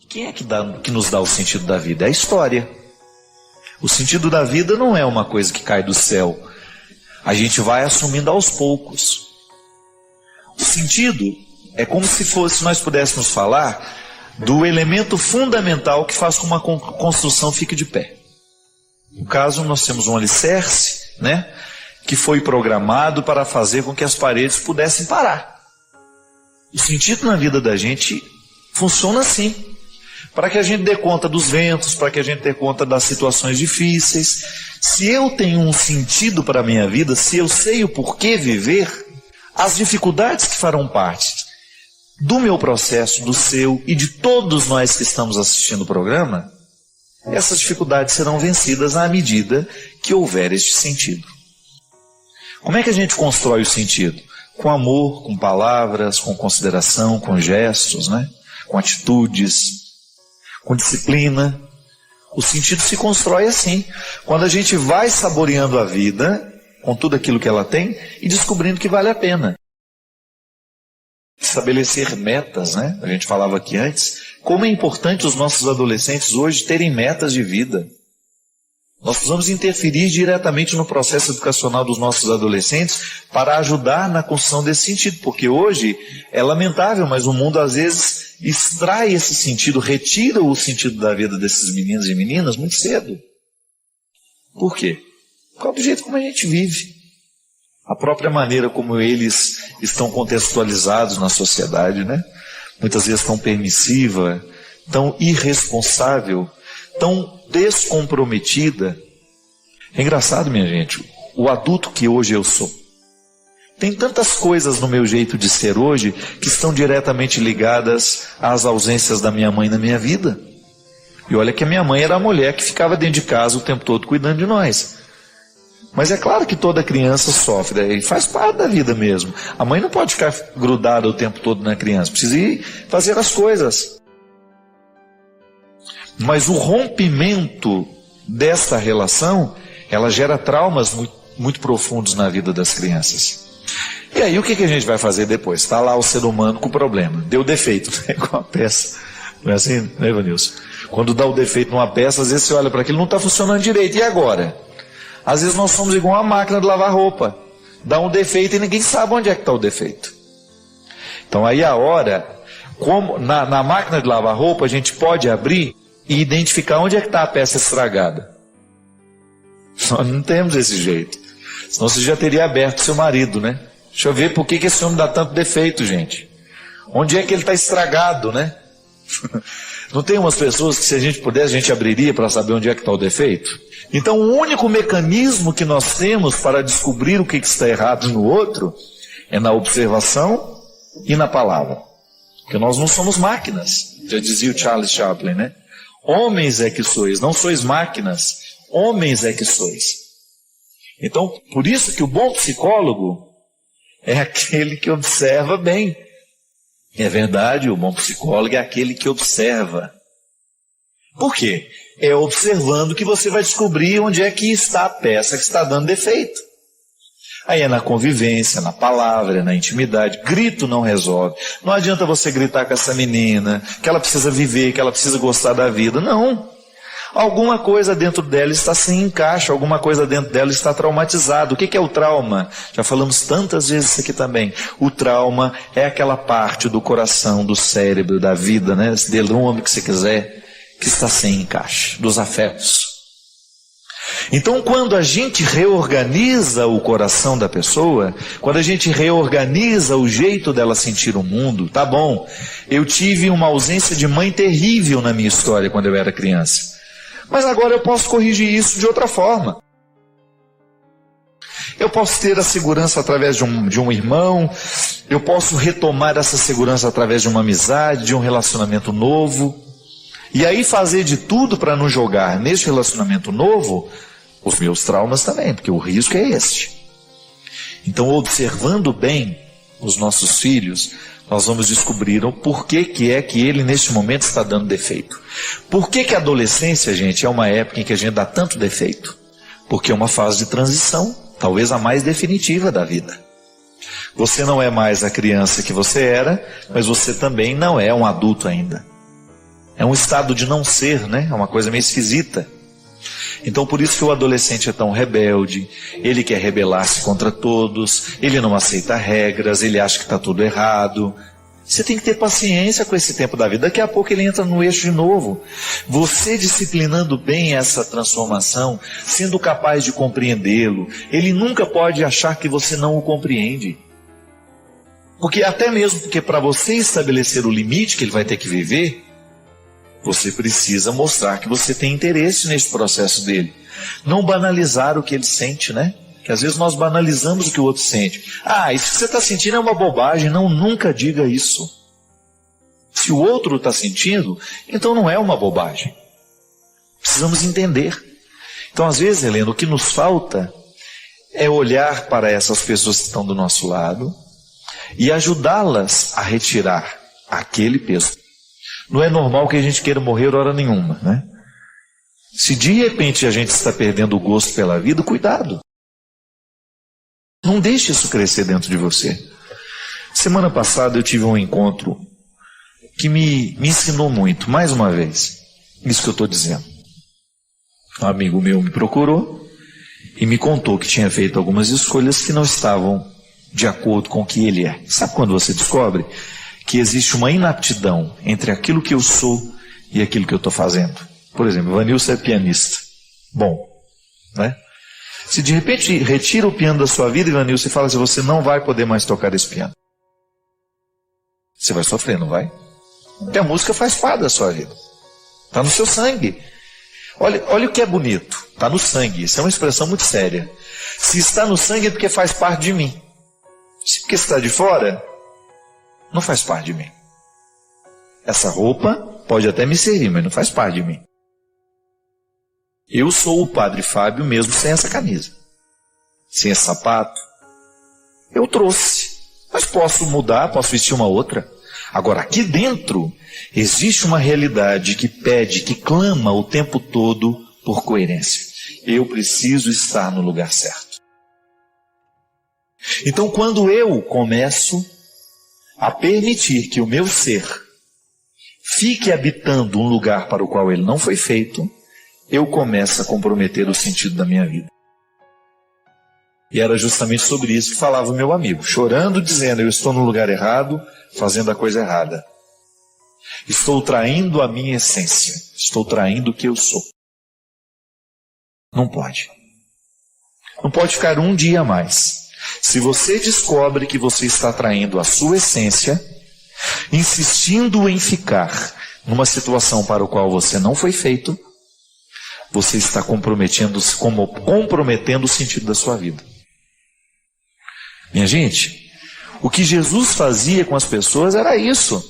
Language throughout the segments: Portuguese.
Quem é que nos dá o sentido da vida? É a história. O sentido da vida não é uma coisa que cai do céu. A gente vai assumindo aos poucos. O sentido é como se nós pudéssemos falar do elemento fundamental que faz com que uma construção fique de pé. No caso, nós temos um alicerce, né, que foi programado para fazer com que as paredes pudessem parar. O sentido na vida da gente funciona assim, para que a gente dê conta dos ventos, para que a gente dê conta das situações difíceis. Se eu tenho um sentido para a minha vida, se eu sei o porquê viver, as dificuldades que farão parte do meu processo, do seu e de todos nós que estamos assistindo o programa, essas dificuldades serão vencidas à medida que houver este sentido. Como é que a gente constrói o sentido? Com amor, com palavras, com consideração, com gestos, né? Com atitudes, com disciplina. O sentido se constrói assim, quando a gente vai saboreando a vida, com tudo aquilo que ela tem, e descobrindo que vale a pena. Estabelecer metas, né? A gente falava aqui antes, como é importante os nossos adolescentes hoje terem metas de vida. Nós precisamos interferir diretamente no processo educacional dos nossos adolescentes para ajudar na construção desse sentido, porque hoje é lamentável, mas o mundo às vezes extrai esse sentido, retira o sentido da vida desses meninos e meninas muito cedo. Por quê? Por causa do jeito como a gente vive. A própria maneira como eles estão contextualizados na sociedade, né? Muitas vezes tão permissiva, tão irresponsável, tão descomprometida. É engraçado, minha gente, o adulto que hoje eu sou. Tem tantas coisas no meu jeito de ser hoje que estão diretamente ligadas às ausências da minha mãe na minha vida. E olha que a minha mãe era a mulher que ficava dentro de casa o tempo todo cuidando de nós. Mas é claro que toda criança sofre, e faz parte da vida mesmo. A mãe não pode ficar grudada o tempo todo na criança, precisa ir fazer as coisas. Mas o rompimento dessa relação, ela gera traumas muito profundos na vida das crianças. E aí o que a gente vai fazer depois? Está lá o ser humano com problema, deu defeito, né? Com a peça. Não é assim, né, Ivanilson? Quando dá o defeito numa peça, às vezes você olha para aquilo, não está funcionando direito, e agora? Às vezes nós somos igual uma máquina de lavar roupa. Dá um defeito e ninguém sabe onde é que está o defeito. Então aí a hora, como na máquina de lavar roupa, a gente pode abrir e identificar onde é que está a peça estragada. Nós não temos esse jeito. Senão você já teria aberto seu marido, né? Deixa eu ver por que esse homem dá tanto defeito, gente. Onde é que ele está estragado, né? Não tem umas pessoas que se a gente pudesse, a gente abriria para saber onde é que está o defeito? Então o único mecanismo que nós temos para descobrir o que está errado no outro é na observação e na palavra. Porque nós não somos máquinas, já dizia o Charles Chaplin, né? Homens é que sois, não sois máquinas, homens é que sois. Então, por isso que o bom psicólogo é aquele que observa bem. É verdade, o bom psicólogo é aquele que observa. Por quê? É observando que você vai descobrir onde é que está a peça que está dando defeito. Aí é na convivência, na palavra, na intimidade. Grito não resolve. Não adianta você gritar com essa menina, que ela precisa viver, que ela precisa gostar da vida. Não. Alguma coisa dentro dela está sem encaixe, alguma coisa dentro dela está traumatizada. O que é o trauma? Já falamos tantas vezes isso aqui também. O trauma é aquela parte do coração, do cérebro, da vida, né? Dê o nome que você quiser, que está sem encaixe, dos afetos. Então, quando a gente reorganiza o coração da pessoa, quando a gente reorganiza o jeito dela sentir o mundo, tá bom, eu tive uma ausência de mãe terrível na minha história quando eu era criança. Mas agora eu posso corrigir isso de outra forma. Eu posso ter a segurança através de um irmão, eu posso retomar essa segurança através de uma amizade, de um relacionamento novo. E aí fazer de tudo para não jogar nesse relacionamento novo os meus traumas também, porque o risco é este. Então, observando bem os nossos filhos, nós vamos descobrir o porquê que é que ele neste momento está dando defeito. Por que a adolescência, gente, é uma época em que a gente dá tanto defeito? Porque é uma fase de transição, talvez a mais definitiva da vida. Você não é mais a criança que você era, mas você também não é um adulto ainda. É um estado de não ser, né? É uma coisa meio esquisita. Então por isso que o adolescente é tão rebelde, ele quer rebelar-se contra todos, ele não aceita regras, ele acha que está tudo errado. Você tem que ter paciência com esse tempo da vida, daqui a pouco ele entra no eixo de novo. Você disciplinando bem essa transformação, sendo capaz de compreendê-lo, ele nunca pode achar que você não o compreende. Porque até mesmo porque para você estabelecer o limite que ele vai ter que viver, você precisa mostrar que você tem interesse nesse processo dele. Não banalizar o que ele sente, né? Que às vezes nós banalizamos o que o outro sente. Ah, isso que você está sentindo é uma bobagem. Não, nunca diga isso. Se o outro está sentindo, então não é uma bobagem. Precisamos entender. Então às vezes, Helena, o que nos falta é olhar para essas pessoas que estão do nosso lado e ajudá-las a retirar aquele peso. Não é normal que a gente queira morrer hora nenhuma, né? Se de repente a gente está perdendo o gosto pela vida, cuidado. Não deixe isso crescer dentro de você. Semana passada eu tive um encontro que me ensinou muito, mais uma vez, isso que eu estou dizendo. Um amigo meu me procurou e me contou que tinha feito algumas escolhas que não estavam de acordo com o que ele é. Sabe quando você descobre que existe uma inaptidão entre aquilo que eu sou e aquilo que eu estou fazendo? Por exemplo, Vanilson é pianista. Bom, né? Se de repente retira o piano da sua vida, Vanilson, e fala assim, você não vai poder mais tocar esse piano. Você vai sofrer, não vai? Porque a música faz parte da sua vida. Está no seu sangue. Olha o que é bonito. Está no sangue. Isso é uma expressão muito séria. Se está no sangue é porque faz parte de mim. Se porque está de fora, não faz parte de mim. Essa roupa pode até me servir, mas não faz parte de mim. Eu sou o Padre Fábio mesmo sem essa camisa. Sem esse sapato. Eu trouxe. Mas posso mudar, posso vestir uma outra. Agora, aqui dentro, existe uma realidade que pede, que clama o tempo todo por coerência. Eu preciso estar no lugar certo. Então, quando eu começo a permitir que o meu ser fique habitando um lugar para o qual ele não foi feito, eu começo a comprometer o sentido da minha vida. E era justamente sobre isso que falava o meu amigo, chorando, dizendo, eu estou no lugar errado, fazendo a coisa errada. Estou traindo a minha essência, estou traindo o que eu sou. Não pode. Não pode ficar um dia a mais. Se você descobre que você está traindo a sua essência, insistindo em ficar numa situação para a qual você não foi feito, você está comprometendo o sentido da sua vida. Minha gente, o que Jesus fazia com as pessoas era isso.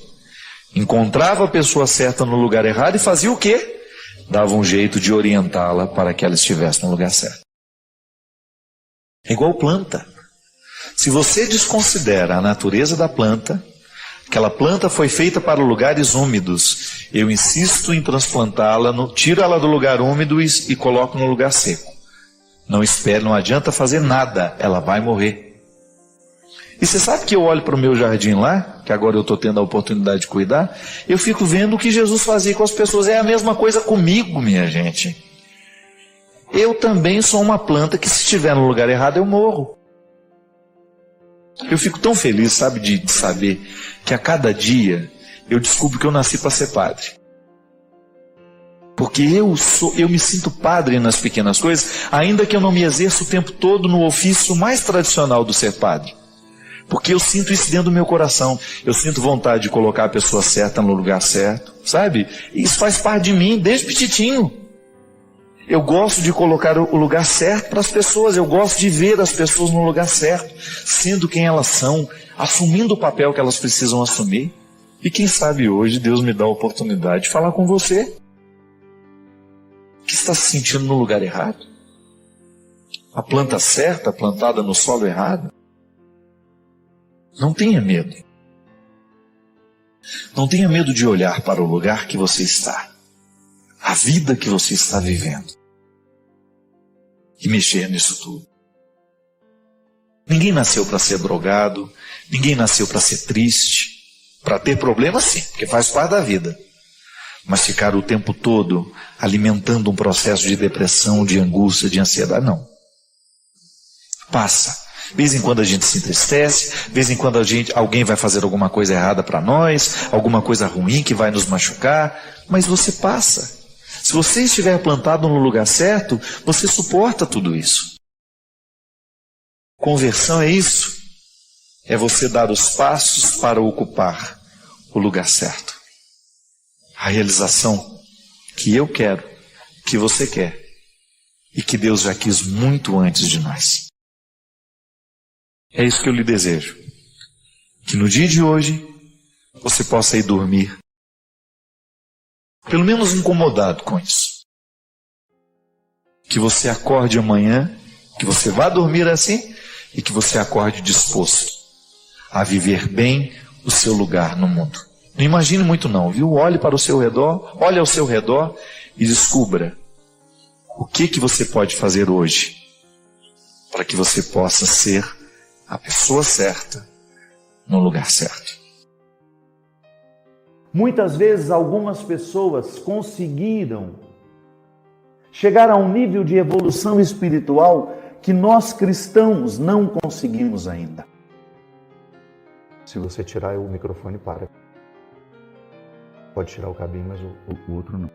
Encontrava a pessoa certa no lugar errado e fazia o quê? Dava um jeito de orientá-la para que ela estivesse no lugar certo. É igual planta. Se você desconsidera a natureza da planta, aquela planta foi feita para lugares úmidos, eu insisto em transplantá-la, tiro ela do lugar úmido e coloco no lugar seco. Não espere, não adianta fazer nada, ela vai morrer. E você sabe que eu olho para o meu jardim lá, que agora eu estou tendo a oportunidade de cuidar, eu fico vendo o que Jesus fazia com as pessoas. É a mesma coisa comigo, minha gente. Eu também sou uma planta que se estiver no lugar errado eu morro. Eu fico tão feliz, sabe, de saber que a cada dia eu descubro que eu nasci para ser padre. Porque eu me sinto padre nas pequenas coisas, ainda que eu não me exerça o tempo todo no ofício mais tradicional do ser padre. Porque eu sinto isso dentro do meu coração. Eu sinto vontade de colocar a pessoa certa no lugar certo, sabe? Isso faz parte de mim desde petitinho. Eu gosto de colocar o lugar certo para as pessoas. Eu gosto de ver as pessoas no lugar certo, sendo quem elas são, assumindo o papel que elas precisam assumir. E quem sabe hoje Deus me dá a oportunidade de falar com você que está se sentindo no lugar errado. A planta certa, plantada no solo errado. Não tenha medo. Não tenha medo de olhar para o lugar que você está. A vida que você está vivendo. E mexer nisso tudo. Ninguém nasceu para ser drogado. Ninguém nasceu para ser triste. Para ter problemas, sim, porque faz parte da vida. Mas ficar o tempo todo alimentando um processo de depressão, de angústia, de ansiedade, não. Passa. De vez em quando a gente se entristece, de vez em quando alguém vai fazer alguma coisa errada para nós, alguma coisa ruim que vai nos machucar, mas você passa. Se você estiver plantado no lugar certo, você suporta tudo isso. Conversão é isso. É você dar os passos para ocupar o lugar certo. A realização que eu quero, que você quer e que Deus já quis muito antes de nós. É isso que eu lhe desejo. Que no dia de hoje você possa ir dormir, pelo menos incomodado com isso. Que você acorde amanhã, que você vá dormir assim e que você acorde disposto a viver bem o seu lugar no mundo. Não imagine muito não, viu? Olhe para o seu redor, olhe ao seu redor e descubra o que você pode fazer hoje para que você possa ser a pessoa certa no lugar certo. Muitas vezes algumas pessoas conseguiram chegar a um nível de evolução espiritual que nós cristãos não conseguimos ainda. Se você tirar o microfone, para. Pode tirar o cabinho, mas o outro não.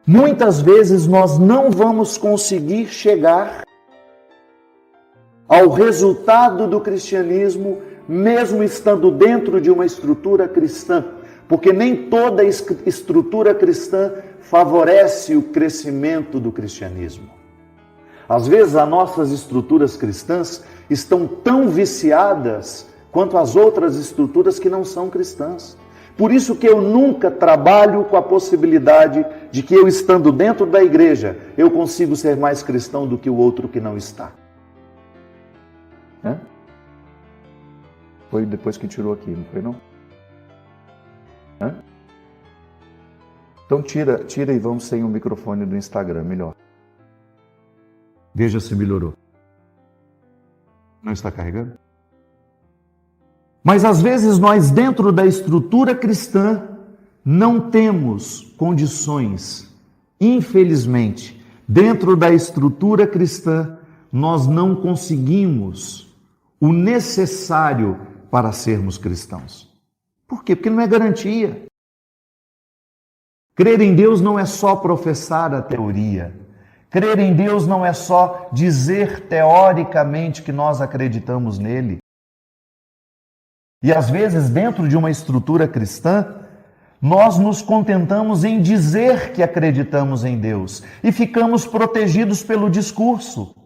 Muitas vezes nós não vamos conseguir chegar ao resultado do cristianismo, mesmo estando dentro de uma estrutura cristã, porque nem toda estrutura cristã favorece o crescimento do cristianismo. Às vezes as nossas estruturas cristãs estão tão viciadas quanto as outras estruturas que não são cristãs. Por isso que eu nunca trabalho com a possibilidade de que eu estando dentro da igreja, eu consigo ser mais cristão do que o outro que não está. Foi depois que tirou aqui, não foi não? Então tira e vamos sem o microfone do Instagram, melhor. Veja se melhorou. Não está carregando? Mas às vezes nós dentro da estrutura cristã não temos condições, infelizmente, dentro da estrutura cristã nós não conseguimos o necessário para sermos cristãos. Por quê? Porque não é garantia. Crer em Deus não é só professar a teoria. Crer em Deus não é só dizer teoricamente que nós acreditamos nele. E às vezes, dentro de uma estrutura cristã, nós nos contentamos em dizer que acreditamos em Deus e ficamos protegidos pelo discurso.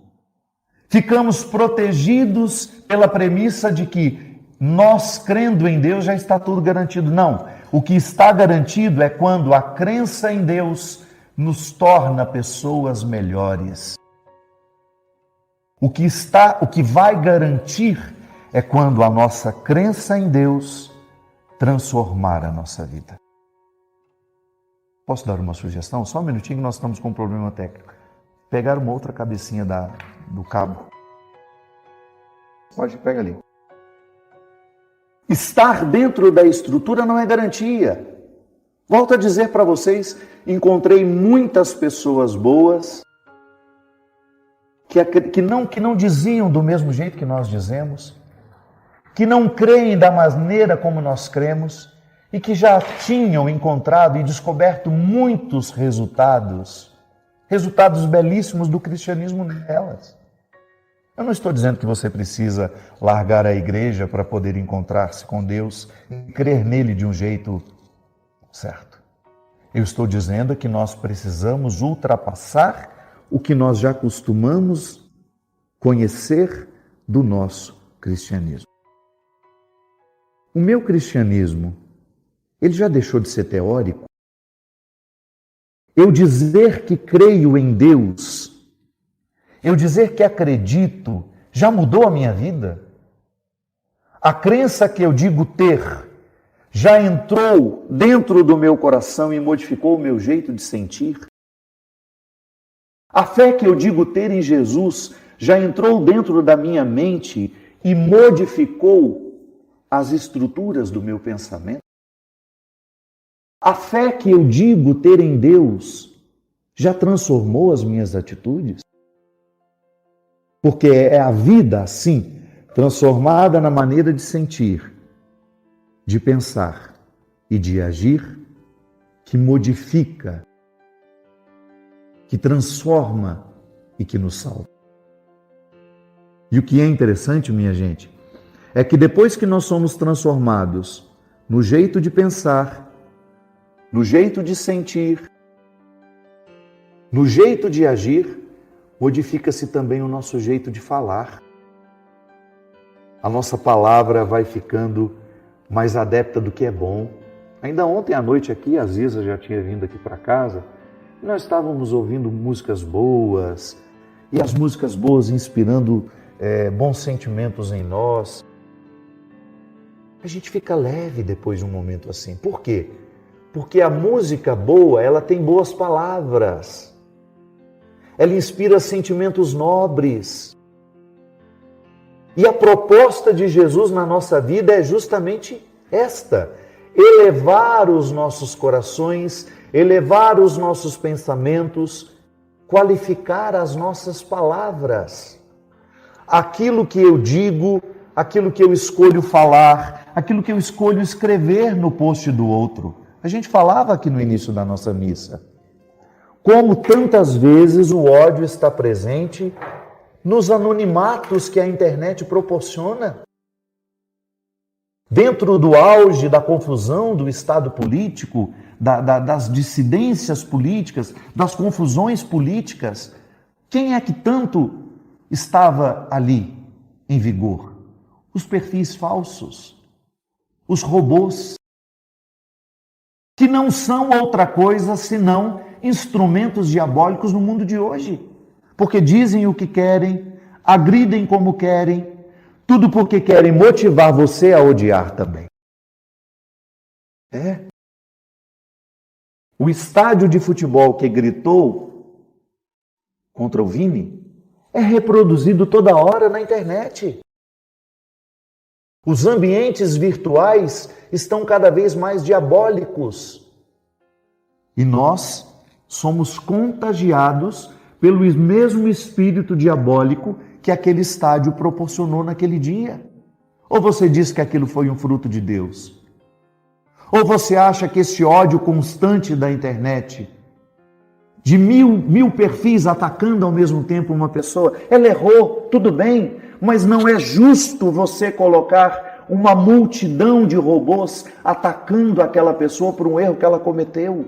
Ficamos protegidos pela premissa de que nós, crendo em Deus, já está tudo garantido. Não, o que está garantido é quando a crença em Deus nos torna pessoas melhores. O que vai garantir é quando a nossa crença em Deus transformar a nossa vida. Posso dar uma sugestão? Só um minutinho que nós estamos com um problema técnico. Pegar uma outra cabecinha do cabo. Pode, pega ali. Estar dentro da estrutura não é garantia. Volto a dizer para vocês, encontrei muitas pessoas boas que não diziam do mesmo jeito que nós dizemos, que não creem da maneira como nós cremos e que já tinham encontrado e descoberto muitos resultados belíssimos do cristianismo nelas. Eu não estou dizendo que você precisa largar a igreja para poder encontrar-se com Deus e crer nele de um jeito certo. Eu estou dizendo que nós precisamos ultrapassar o que nós já costumamos conhecer do nosso cristianismo. O meu cristianismo, ele já deixou de ser teórico? Eu dizer que creio em Deus, eu dizer que acredito, já mudou a minha vida? A crença que eu digo ter já entrou dentro do meu coração e modificou o meu jeito de sentir? A fé que eu digo ter em Jesus já entrou dentro da minha mente e modificou as estruturas do meu pensamento? A fé que eu digo ter em Deus já transformou as minhas atitudes? Porque é a vida assim, transformada na maneira de sentir, de pensar e de agir, que modifica, que transforma e que nos salva. E o que é interessante, minha gente, é que depois que nós somos transformados no jeito de pensar, no jeito de sentir, no jeito de agir, modifica-se também o nosso jeito de falar. A nossa palavra vai ficando mais adepta do que é bom. Ainda ontem à noite aqui, a Ziza já tinha vindo aqui para casa, e nós estávamos ouvindo músicas boas, e as músicas boas inspirando bons sentimentos em nós. A gente fica leve depois de um momento assim. Por quê? Porque a música boa, ela tem boas palavras. Ela inspira sentimentos nobres. E a proposta de Jesus na nossa vida é justamente esta: elevar os nossos corações, elevar os nossos pensamentos, qualificar as nossas palavras. Aquilo que eu digo, aquilo que eu escolho falar, aquilo que eu escolho escrever no post do outro. A gente falava aqui no início da nossa missa. Como tantas vezes o ódio está presente nos anonimatos que a internet proporciona. Dentro do auge da confusão do Estado político, das dissidências políticas, das confusões políticas, quem é que tanto estava ali em vigor? Os perfis falsos, os robôs, que não são outra coisa senão instrumentos diabólicos no mundo de hoje. Porque dizem o que querem, agridem como querem, tudo porque querem motivar você a odiar também. O estádio de futebol que gritou contra o Vini é reproduzido toda hora na internet. Os ambientes virtuais estão cada vez mais diabólicos. E nós somos contagiados pelo mesmo espírito diabólico que aquele estádio proporcionou naquele dia. Ou você diz que aquilo foi um fruto de Deus? Ou você acha que esse ódio constante da internet, de mil perfis atacando ao mesmo tempo uma pessoa, ela errou, tudo bem, mas não é justo você colocar uma multidão de robôs atacando aquela pessoa por um erro que ela cometeu.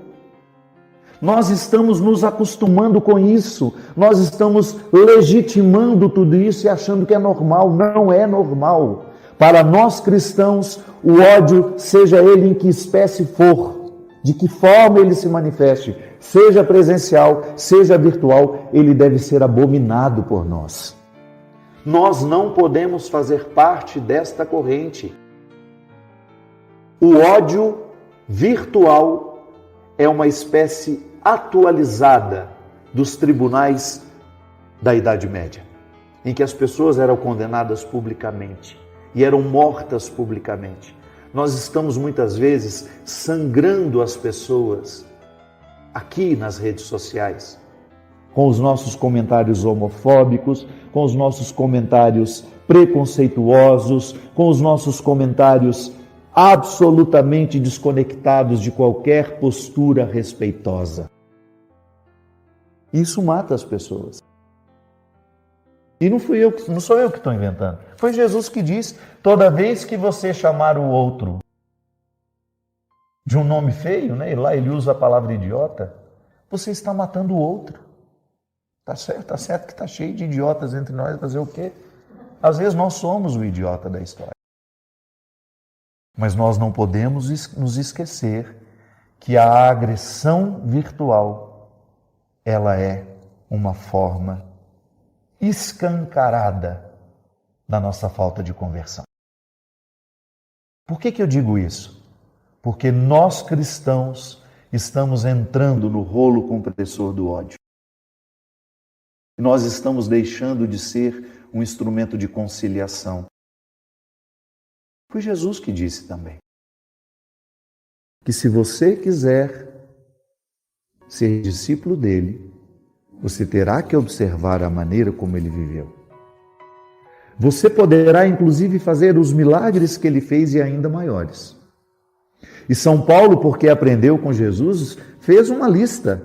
Nós estamos nos acostumando com isso, nós estamos legitimando tudo isso e achando que é normal. Não é normal. Para nós cristãos, o ódio, seja ele em que espécie for, de que forma ele se manifeste, seja presencial, seja virtual, ele deve ser abominado por nós. Nós não podemos fazer parte desta corrente. O ódio virtual é uma espécie atualizada dos tribunais da Idade Média, em que as pessoas eram condenadas publicamente e eram mortas publicamente. Nós estamos muitas vezes sangrando as pessoas aqui nas redes sociais, com os nossos comentários homofóbicos, com os nossos comentários preconceituosos, com os nossos comentários absolutamente desconectados de qualquer postura respeitosa. Isso mata as pessoas. E não sou eu que estou inventando. Foi Jesus que disse: toda vez que você chamar o outro de um nome feio, né? E lá ele usa a palavra idiota, você está matando o outro. Tá certo que está cheio de idiotas entre nós, fazer o quê? Às vezes nós somos o idiota da história. Mas nós não podemos nos esquecer que a agressão virtual, ela é uma forma escancarada da nossa falta de conversão. Por que eu digo isso? Porque nós cristãos estamos entrando no rolo compressor do ódio. Nós estamos deixando de ser um instrumento de conciliação. Foi Jesus que disse também. que se você quiser ser discípulo dele, você terá que observar a maneira como ele viveu. Você poderá, inclusive, fazer os milagres que ele fez e ainda maiores. E São Paulo, porque aprendeu com Jesus, fez uma lista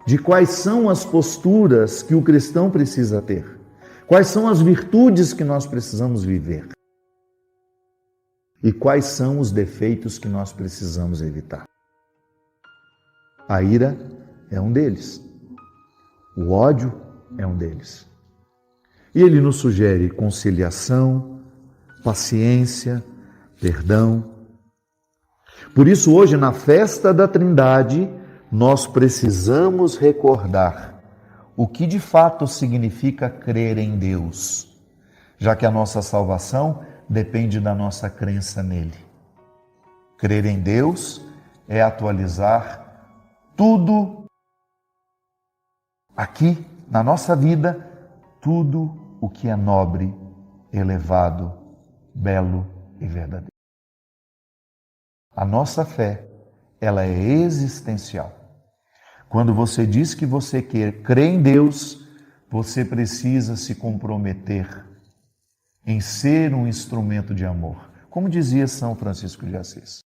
de quais são as posturas que o cristão precisa ter, quais são as virtudes que nós precisamos viver e quais são os defeitos que nós precisamos evitar. A ira é um deles. O ódio é um deles. E ele nos sugere conciliação, paciência, perdão. Por isso, hoje, na festa da Trindade, nós precisamos recordar o que de fato significa crer em Deus, já que a nossa salvação depende da nossa crença nele. Crer em Deus é atualizar tudo aqui na nossa vida, tudo o que é nobre, elevado, belo e verdadeiro. A nossa fé, ela é existencial. Quando você diz que você crê em Deus, você precisa se comprometer em ser um instrumento de amor, como dizia São Francisco de Assis.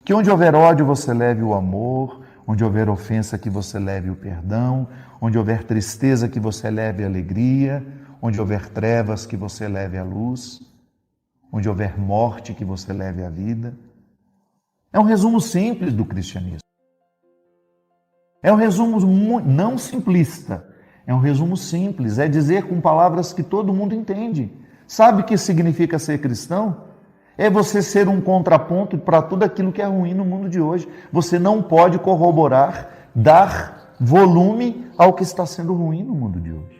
Que onde houver ódio, você leve o amor, onde houver ofensa, que você leve o perdão, onde houver tristeza, que você leve a alegria, onde houver trevas, que você leve a luz, onde houver morte, que você leve a vida. É um resumo simples do cristianismo. É um resumo não simplista, é um resumo simples, é dizer com palavras que todo mundo entende. Sabe o que significa ser cristão? É você ser um contraponto para tudo aquilo que é ruim no mundo de hoje. Você não pode corroborar, dar volume ao que está sendo ruim no mundo de hoje.